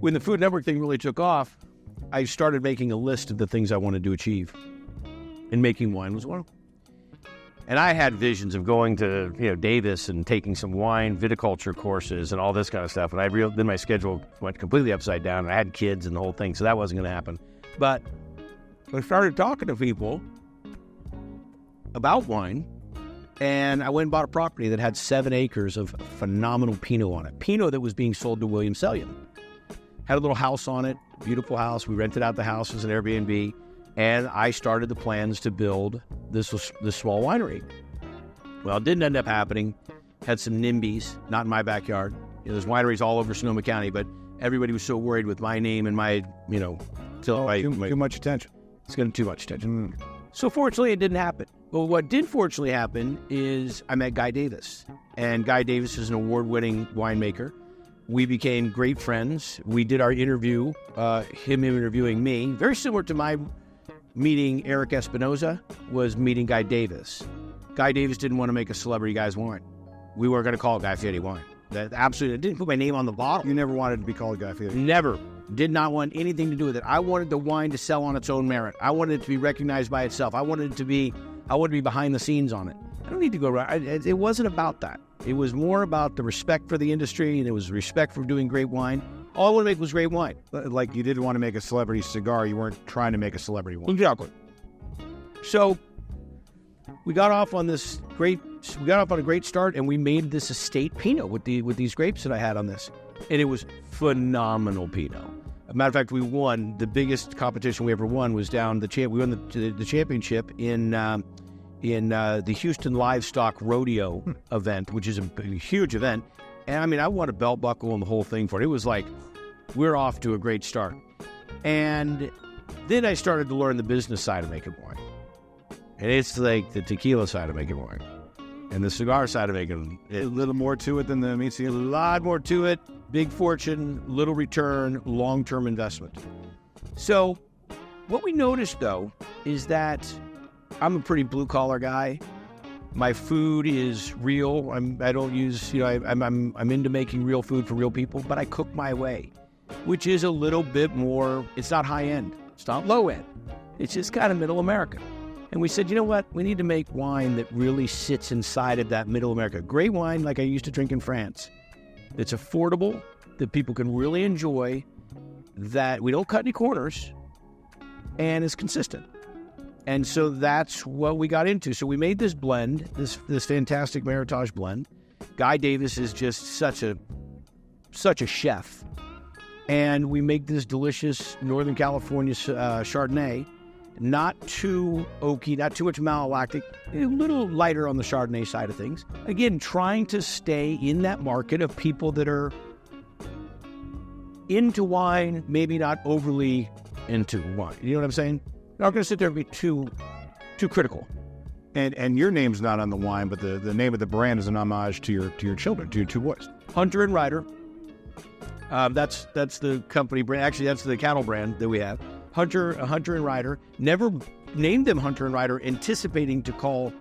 when the Food Network thing really took off, I started making a list of the things I wanted to achieve. And making wine was one of them. And I had visions of going to, Davis and taking some wine viticulture courses and all this kind of stuff. And then my schedule went completely upside down. And I had kids and the whole thing, so that wasn't going to happen. But I started talking to people about wine, and I went and bought a property that had 7 acres of phenomenal Pinot on it. Pinot that was being sold to William Sellian. Had a little house on it, beautiful house. We rented out the house as an Airbnb, and I started the plans to build this small winery. Well, it didn't end up happening. Had some NIMBYs, not in my backyard. There's wineries all over Sonoma County, but everybody was so worried with my name and my, too much attention. It's getting too much attention. So fortunately, it didn't happen. Well, what did fortunately happen is I met Guy Davis. And Guy Davis is an award-winning winemaker. We became great friends. We did our interview, him interviewing me. Very similar to my meeting Eric Espinoza was meeting Guy Davis. Guy Davis didn't want to make a Celebrity Guys wine. We weren't going to call it Guy Fieri wine. That absolutely, I didn't put my name on the bottle. You never wanted to be called Guy Fieri? Never. Did not want anything to do with it. I wanted the wine to sell on its own merit. I wanted it to be recognized by itself. I wanted to be behind the scenes on it. I don't need to go around. It wasn't about that. It was more about the respect for the industry, and it was respect for doing great wine. All I wanted to make was great wine. Like you didn't want to make a celebrity cigar. You weren't trying to make a celebrity wine. Exactly. So we got off on a great start, and we made this estate Pinot with these grapes that I had on this. And it was phenomenal Pinot. As a matter of fact, we won. The biggest competition we ever won was we won the championship in the Houston Livestock Rodeo event, which is a huge event. And I won a belt buckle and the whole thing for it. It was like, we're off to a great start. And then I started to learn the business side of making wine. And it's like the tequila side of making wine. And the cigar side of making it. A little more to it than the meat. A lot more to it. Big fortune, little return, long-term investment. So what we noticed, though, is that I'm a pretty blue-collar guy. My food is real. I'm into making real food for real people, but I cook my way, which is a little bit more, it's not high-end. It's not low-end. It's just kind of middle America. And we said, you know what? We need to make wine that really sits inside of that middle America. Great wine like I used to drink in France. It's affordable, that people can really enjoy, that we don't cut any corners, and is consistent. And so that's what we got into. So we made this blend, this fantastic Meritage blend. Guy Davis is just such a chef. And we make this delicious Northern California Chardonnay. Not too oaky, not too much malolactic, a little lighter on the Chardonnay side of things. Again, trying to stay in that market of people that are into wine, maybe not overly into wine. You know what I'm saying? Not going to sit there and be too critical. And your name's not on the wine, but the name of the brand is an homage to your children, to your 2 boys. Hunter and Rider. That's the company brand. Actually, that's the cattle brand that we have. Hunter and Rider. Never named them Hunter and Rider, anticipating to call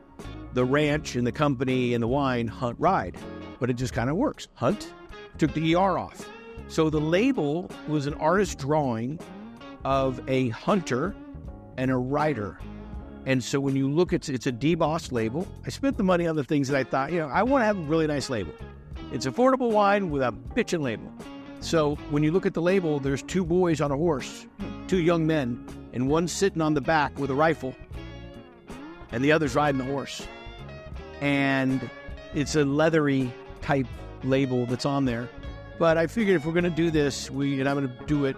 the ranch and the company and the wine Hunt Ride. But it just kind of works. Hunt, took the ER off. So the label was an artist drawing of a hunter and a rider. And so when you look, it's a debossed label. I spent the money on the things that I thought, I want to have a really nice label. It's affordable wine with a bitchin' label. So when you look at the label, there's 2 boys on a horse, 2 young men, and one's sitting on the back with a rifle, and the other's riding the horse. And it's a leathery type label that's on there. But I figured if we're going to do this, and I'm going to do it,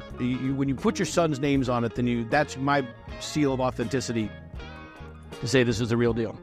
when you put your son's names on it, then that's my seal of authenticity to say this is the real deal.